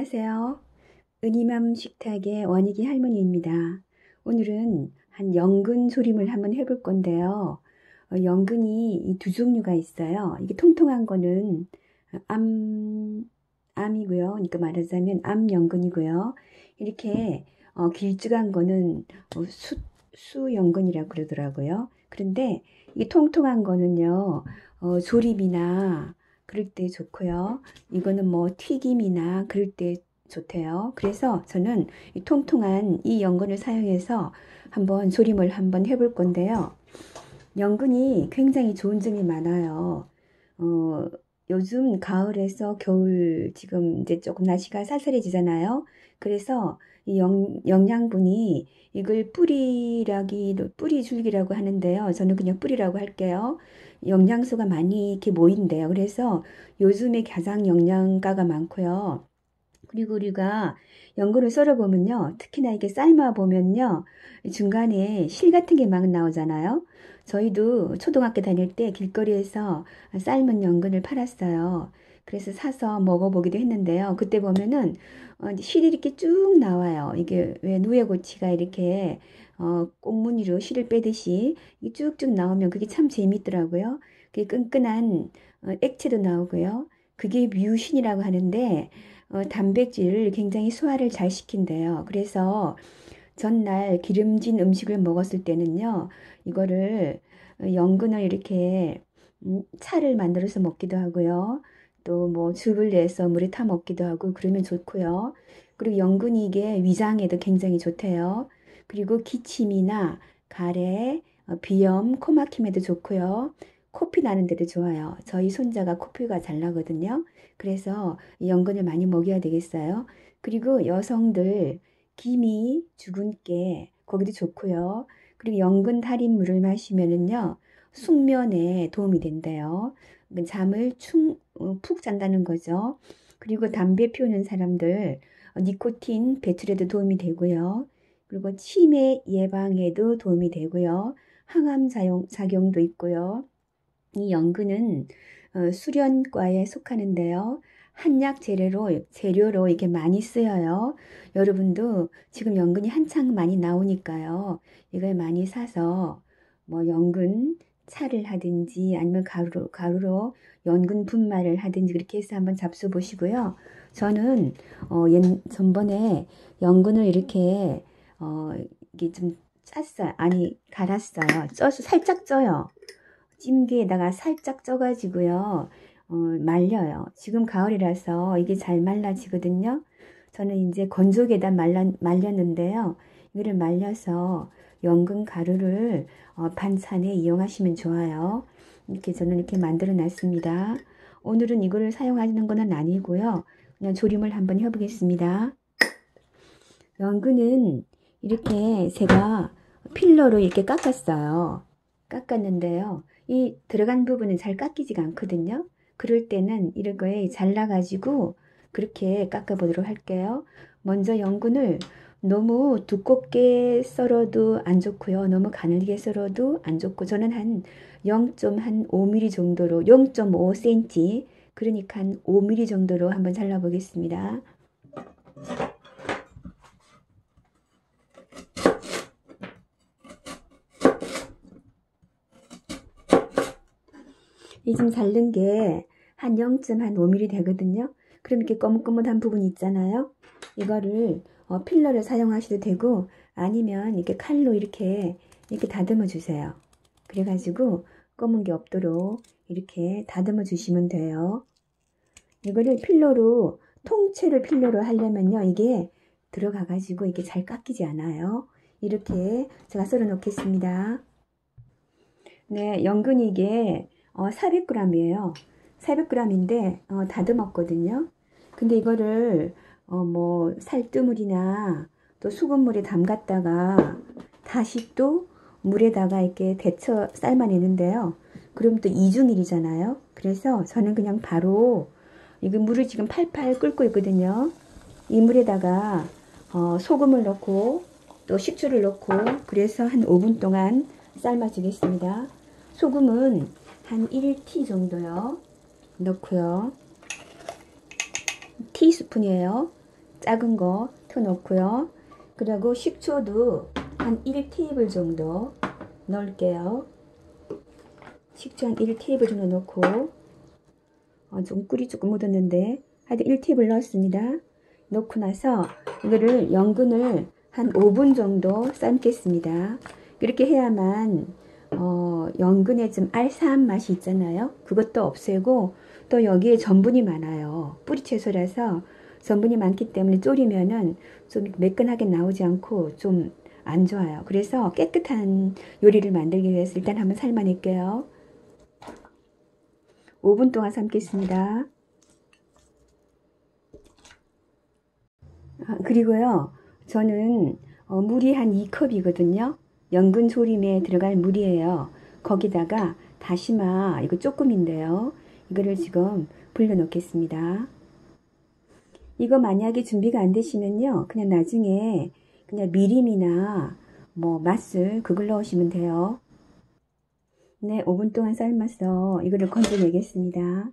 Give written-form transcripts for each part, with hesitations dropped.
안녕하세요. 은희맘 식탁의 원익이 할머니입니다. 오늘은 한 연근 조림을 한번 해볼 건데요. 연근이 이 두 종류가 있어요. 이게 통통한 거는 암이고요. 그러니까 말하자면 암연근이고요. 이렇게 길쭉한 거는 수연근이라고 그러더라고요. 그런데 이 통통한 거는요, 조림이나 그럴 때 좋고요. 이거는 뭐 튀김이나 그럴 때 좋대요. 그래서 저는 이 통통한 이 연근을 사용해서 한번 조림을 한번 해볼 건데요. 연근이 굉장히 좋은 점이 많아요. 어, 요즘 가을에서 겨울 지금 이제 조금 날씨가 쌀쌀해지잖아요. 그래서 이 영양분이 이걸 뿌리줄기라고 하는데요. 저는 그냥 뿌리라고 할게요. 영양소가 많이 이렇게 모인대요. 그래서 요즘에 가장 영양가가 많고요. 그리고 우리가 연근을 썰어보면요. 특히나 이렇게 삶아보면요. 중간에 실 같은 게 막 나오잖아요. 저희도 초등학교 다닐 때 길거리에서 삶은 연근을 팔았어요. 그래서 사서 먹어보기도 했는데요. 그때 보면은 실이 이렇게 쭉 나와요. 이게 왜 누에고치가 이렇게 꽁무니로 실을 빼듯이 쭉쭉 나오면 그게 참 재밌더라고요. 그게 끈끈한 액체도 나오고요. 그게 뮤신이라고 하는데 단백질을 굉장히 소화를 잘 시킨대요. 그래서 전날 기름진 음식을 먹었을 때는요, 이거를 연근을 이렇게 차를 만들어서 먹기도 하고요. 또 뭐 즙을 내서 물에 타 먹기도 하고 그러면 좋고요. 그리고 연근이 이게 위장에도 굉장히 좋대요. 그리고 기침이나 가래, 비염, 코 막힘에도 좋고요. 코피 나는 데도 좋아요. 저희 손자가 코피가 잘 나거든요. 그래서 이 연근을 많이 먹여야 되겠어요. 그리고 여성들 기미, 주근깨 거기도 좋고요. 그리고 연근 달인물을 마시면은요 숙면에 도움이 된대요. 잠을 푹 잔다는 거죠. 그리고 담배 피우는 사람들 니코틴 배출에도 도움이 되고요. 그리고 치매 예방에도 도움이 되고요. 항암 작용도 있고요. 이 연근은 수련과에 속하는데요. 한약 재료로 이렇게 많이 쓰여요. 여러분도 지금 연근이 한창 많이 나오니까요. 이걸 많이 사서 뭐 연근 차를 하든지 아니면 가루로 연근 분말을 하든지 그렇게 해서 한번 잡숴 보시고요. 저는 전번에 연근을 이렇게 이게 좀 짰어요. 아니 갈았어요. 쪄서 살짝 쪄요. 찜기에다가 살짝 쪄가지고요. 말려요. 지금 가을이라서 이게 잘 말라지거든요. 저는 이제 건조기에다 말렸는데요. 이거를 말려서 연근 가루를 반찬에 이용하시면 좋아요. 이렇게 저는 이렇게 만들어 놨습니다. 오늘은 이거를 사용하는 건 아니고요. 그냥 조림을 한번 해보겠습니다. 연근은 이렇게 제가 필러로 이렇게 깎았어요. 깎았는데요. 이 들어간 부분은 잘 깎이지가 않거든요. 그럴 때는 이렇게 잘라가지고 그렇게 깎아보도록 할게요. 먼저 연근을 너무 두껍게 썰어도 안 좋고요. 너무 가늘게 썰어도 안 좋고 저는 한 0.5mm 정도로 0.5cm 그러니까 한 5mm 정도로 한번 잘라보겠습니다. 이 지금 자른 게 한 0.5mm 되거든요. 그럼 이렇게 거뭇거뭇한 부분이 있잖아요. 이거를 필러를 사용하셔도 되고 아니면 이렇게 칼로 이렇게 다듬어 주세요. 그래가지고 검은 게 없도록 이렇게 다듬어 주시면 돼요. 이거를 통째로 필러로 하려면요. 이게 들어가가지고 이게 잘 깎이지 않아요. 이렇게 제가 썰어 놓겠습니다. 네, 연근이 이게 400g이에요. 400g인데 다듬었거든요. 근데 이거를 뭐 살뜨물이나 또 수돗물에 담갔다가 다시 또 물에다가 이렇게 데쳐 삶아내는데요. 그럼 또 이중일이잖아요. 그래서 저는 그냥 바로 이거 물을 지금 팔팔 끓고 있거든요. 이 물에다가 소금을 넣고 또 식초를 넣고 그래서 한 5분 동안 삶아주겠습니다. 소금은 한 1티 정도요. 넣고요. 티스푼이에요. 작은 거 터놓고요. 그리고 식초도 한 1테이블 정도 넣을게요. 식초 한 1테이블 정도 넣고 좀 꿀이 조금 묻었는데 하여튼 1테이블 넣었습니다. 넣고 나서 이거를 연근을 한 5분 정도 삶겠습니다. 이렇게 해야만 연근에 좀 알싸한 맛이 있잖아요. 그것도 없애고 또 여기에 전분이 많아요. 뿌리채소라서 전분이 많기 때문에 졸이면은 좀 매끈하게 나오지 않고 좀 안 좋아요. 그래서 깨끗한 요리를 만들기 위해서 일단 한번 삶아낼게요. 5분 동안 삶겠습니다. 그리고요, 저는 물이 한 2컵이거든요. 연근 조림에 들어갈 물이에요. 거기다가 다시마, 이거 조금인데요. 이거를 지금 불려 놓겠습니다. 이거 만약에 준비가 안 되시면요, 그냥 나중에 그냥 미림이나 뭐 맛술 그걸 넣으시면 돼요. 네, 5분 동안 삶아서 이거를 건져내겠습니다.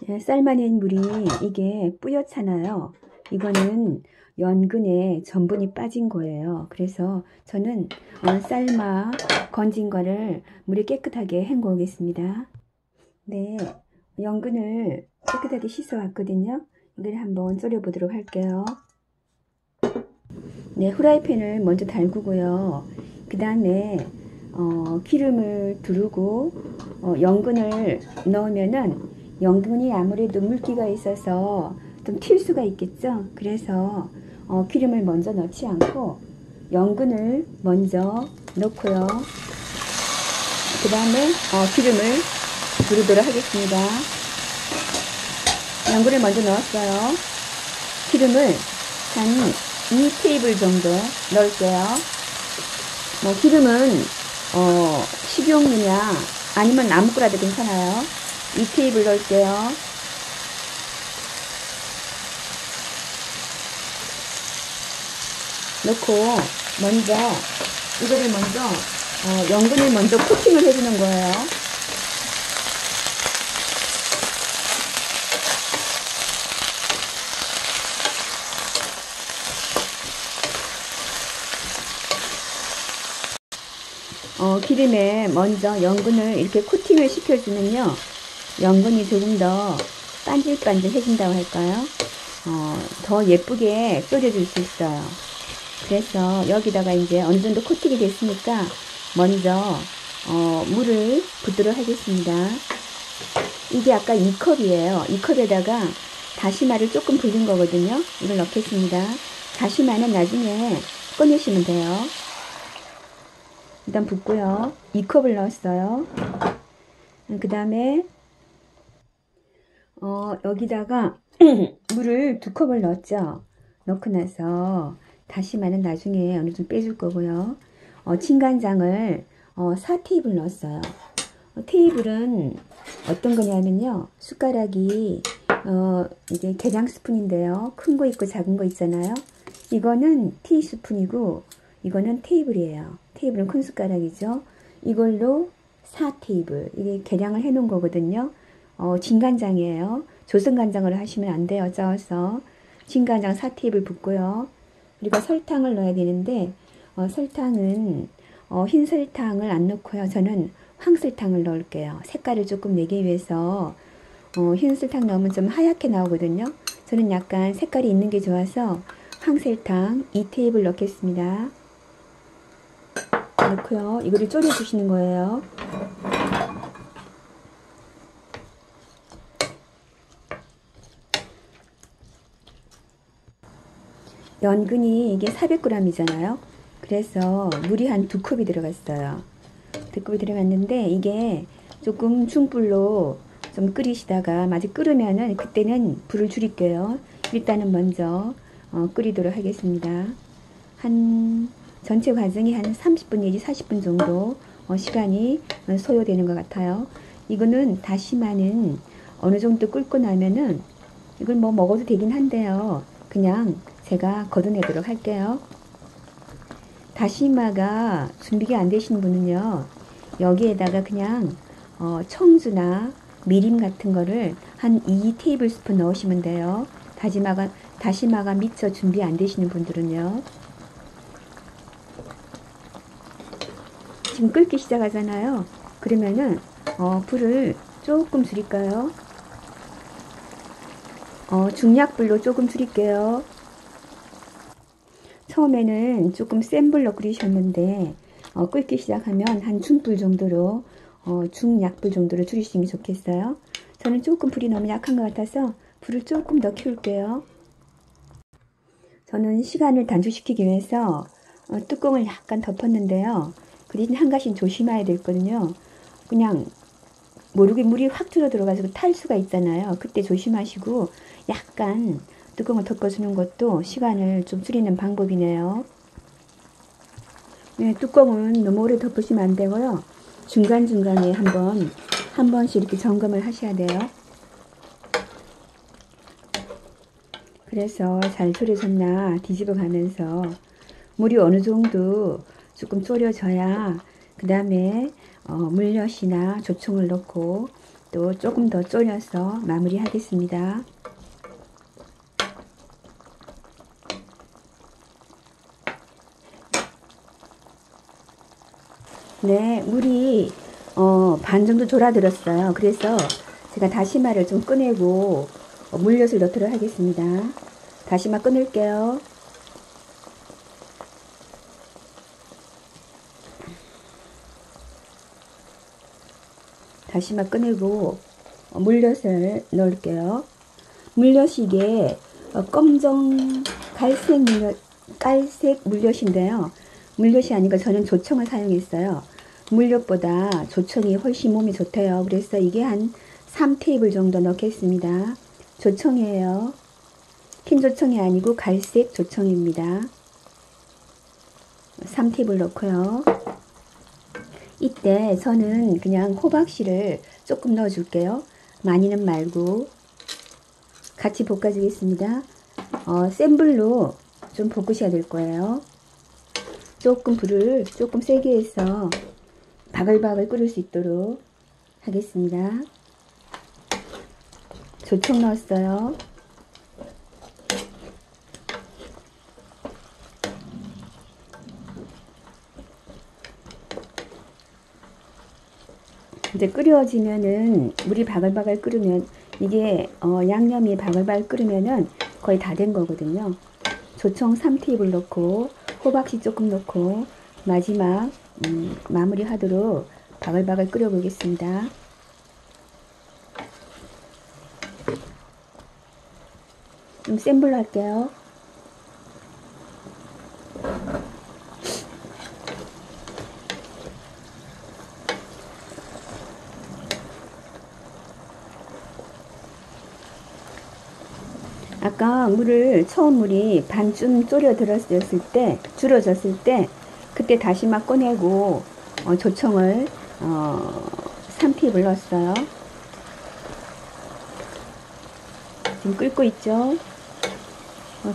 네, 삶아낸 물이 이게 뿌옇잖아요. 이거는 연근에 전분이 빠진 거예요. 그래서 저는 삶아 건진 거를 물에 깨끗하게 헹궈 오겠습니다. 네, 연근을 깨끗하게 씻어 왔거든요. 이걸 한번 졸여 보도록 할게요. 네, 후라이팬을 먼저 달구고요. 그 다음에 기름을 두르고 연근을 넣으면은 연근이 아무래도 물기가 있어서 좀 튈 수가 있겠죠. 그래서 기름을 먼저 넣지 않고 연근을 먼저 넣고요. 그 다음에 기름을 두르도록 하겠습니다. 연근을 먼저 넣었어요. 기름을 한 2테이블 정도 넣을게요. 기름은 식용유냐 아니면 아무거나도 괜찮아요. 2테이블 넣을게요. 넣고 이거를 먼저 연근을 먼저 코팅을 해주는 거예요. 기름에 먼저 연근을 이렇게 코팅을 시켜주면요, 연근이 조금 더 반질반질해진다고 할까요? 더 예쁘게 졸여줄 수 있어요. 그래서 여기다가 이제 어느 정도 코팅이 됐으니까 먼저 물을 붓도록 하겠습니다. 이게 아까 2컵이에요. 2컵에다가 다시마를 조금 불린 거거든요. 이걸 넣겠습니다. 다시마는 나중에 꺼내시면 돼요. 일단 붓고요. 2컵을 넣었어요. 그 다음에 여기다가 물을 2컵을 넣었죠. 넣고 나서 다시마는 나중에 어느 정도 빼줄 거고요. 진간장을 4테이블 넣었어요. 테이블은 어떤 거냐면요, 숟가락이 이게 계량 스푼인데요. 큰 거 있고 작은 거 있잖아요. 이거는 티스푼이고 이거는 테이블이에요. 테이블은 큰 숟가락이죠. 이걸로 4테이블, 이게 계량을 해 놓은 거거든요. 진간장이에요. 조선간장으로 하시면 안 돼요. 짜서 진간장 4테이블 붓고요. 그리고 설탕을 넣어야 되는데 설탕은 흰 설탕을 안 넣고요. 저는 황설탕을 넣을게요. 색깔을 조금 내기 위해서. 흰 설탕 넣으면 좀 하얗게 나오거든요. 저는 약간 색깔이 있는 게 좋아서 황설탕 2테이블 넣겠습니다. 넣고요. 이거를 졸여 주시는 거예요. 연근이 이게 400g이잖아요. 그래서 물이 한 2컵이 들어갔어요. 2컵이 들어갔는데 이게 조금 중불로 좀 끓이시다가 마저 끓으면은 그때는 불을 줄일게요. 일단은 먼저 끓이도록 하겠습니다. 전체 과정이 한 30분 내지 40분 정도 시간이 소요되는 것 같아요. 이거는 다시마는 어느 정도 끓고 나면은 이걸 뭐 먹어도 되긴 한데요. 그냥 제가 걷어내도록 할게요. 다시마가 준비가 안 되신 분은요, 여기에다가 그냥 청주나 미림 같은 거를 한 2테이블스푼 넣으시면 돼요. 다시마가 미처 준비 안 되시는 분들은요. 지금 끓기 시작하잖아요. 그러면은 불을 조금 줄일까요? 중약불로 조금 줄일게요. 처음에는 조금 센 불로 끓이셨는데 끓기 시작하면 한 중불 정도로 중약불 정도로 줄이시는 게 좋겠어요. 저는 조금 불이 너무 약한 것 같아서 불을 조금 더 키울게요. 저는 시간을 단축시키기 위해서 뚜껑을 약간 덮었는데요. 그 대신 한 가지 조심해야 되거든요. 그냥 모르게 물이 확 들어가지고 탈 수가 있잖아요. 그때 조심하시고 약간 뚜껑을 덮어주는 것도 시간을 좀 줄이는 방법이네요. 네, 뚜껑은 너무 오래 덮으시면 안 되고요. 중간중간에 한 번씩 이렇게 점검을 하셔야 돼요. 그래서 잘 졸여졌나 뒤집어 가면서 물이 어느 정도 조금 졸여져야 그 다음에 물엿이나 조청을 넣고 또 조금 더 졸여서 마무리 하겠습니다. 네, 물이 반 정도 졸아들었어요. 그래서 제가 다시마를 좀 꺼내고 물엿을 넣도록 하겠습니다. 다시마 꺼낼게요. 다시마 꺼내고 물엿을 넣을게요. 물엿이 이게 검정 갈색 물엿인데요. 물엿이 아니고 저는 조청을 사용했어요. 물엿보다 조청이 훨씬 몸에 좋대요. 그래서 이게 한 3테이블 정도 넣겠습니다. 조청이에요. 흰 조청이 아니고 갈색 조청입니다. 3테이블 넣고요. 이때 저는 그냥 호박씨를 조금 넣어줄게요. 많이는 말고 같이 볶아주겠습니다. 센 불로 좀 볶으셔야 될 거예요. 조금 불을 조금 세게 해서 바글바글 끓을 수 있도록 하겠습니다. 조청 넣었어요. 이제 끓여지면은 물이 바글바글 끓으면 이게 양념이 바글바글 끓으면은 거의 다 된 거거든요. 조청 3테이블 넣고 호박씨 조금 넣고 마지막 마무리 하도록 바글바글 끓여 보겠습니다. 좀 센 불로 할게요. 아까 처음 물이 반쯤 줄어졌을 때 그때 다시마 꺼내고 조청을 3테이블 넣었어요. 지금 끓고 있죠.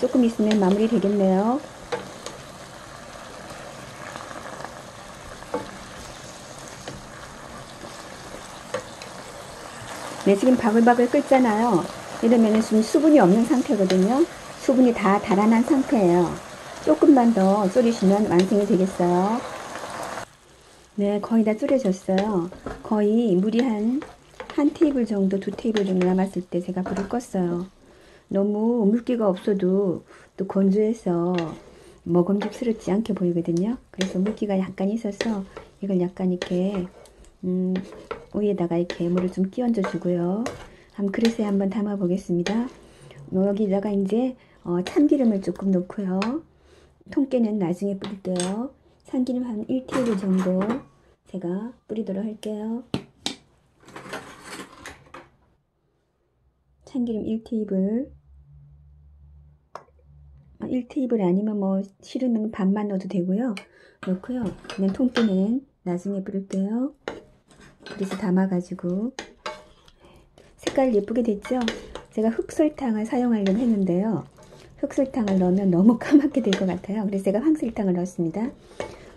조금 있으면 마무리 되겠네요. 네, 지금 바글바글 끓잖아요. 이러면 지금 수분이 없는 상태거든요. 수분이 다 달아난 상태예요. 조금만 더 졸이시면 완성이 되겠어요. 네, 거의 다 졸여졌어요. 거의 물이 한 테이블 정도, 2테이블 정도 남았을 때 제가 불을 껐어요. 너무 물기가 없어도 또 건조해서 먹음직스럽지 않게 보이거든요. 그래서 물기가 약간 있어서 이걸 약간 이렇게 위에다가 이렇게 물을 좀 끼얹어 주고요. 그릇에 한번 담아 보겠습니다. 여기다가 이제 참기름을 조금 넣고요. 통깨는 나중에 뿌릴게요. 참기름 한 1테이블 정도 제가 뿌리도록 할게요. 참기름 1테이블 1테이블 아니면 뭐 싫으면 반만 넣어도 되고요. 넣고요. 그냥 통깨는 나중에 뿌릴게요. 그래서 담아가지고 색깔 예쁘게 됐죠? 제가 흑설탕을 사용하려고 했는데요. 흑설탕을 넣으면 너무 까맣게 될 것 같아요. 그래서 제가 황설탕을 넣었습니다.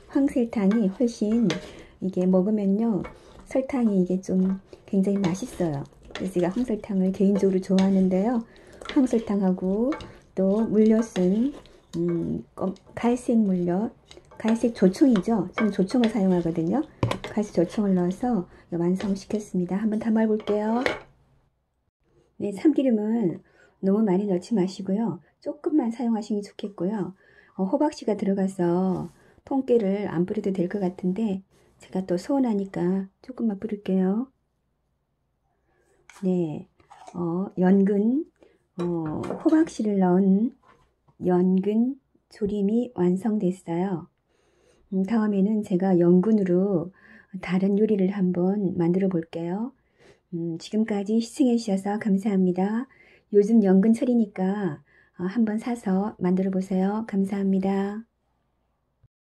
황설탕이 훨씬 이게 먹으면요 설탕이 이게 좀 굉장히 맛있어요. 그래서 제가 황설탕을 개인적으로 좋아하는데요. 황설탕하고 또 물엿은 갈색 물엿, 갈색 조청이죠. 저는 조청을 사용하거든요. 갈색 조청을 넣어서 완성시켰습니다. 한번 담아 볼게요. 네, 참기름은 너무 많이 넣지 마시고요. 조금만 사용하시면 좋겠고요. 호박씨가 들어가서 통깨를 안 뿌려도 될 것 같은데 제가 또 서운하니까 조금만 뿌릴게요. 네, 연근, 호박씨를 넣은 연근 조림이 완성됐어요. 다음에는 제가 연근으로 다른 요리를 한번 만들어 볼게요. 지금까지 시청해 주셔서 감사합니다. 요즘 연근철이니까 한번 사서 만들어 보세요. 감사합니다.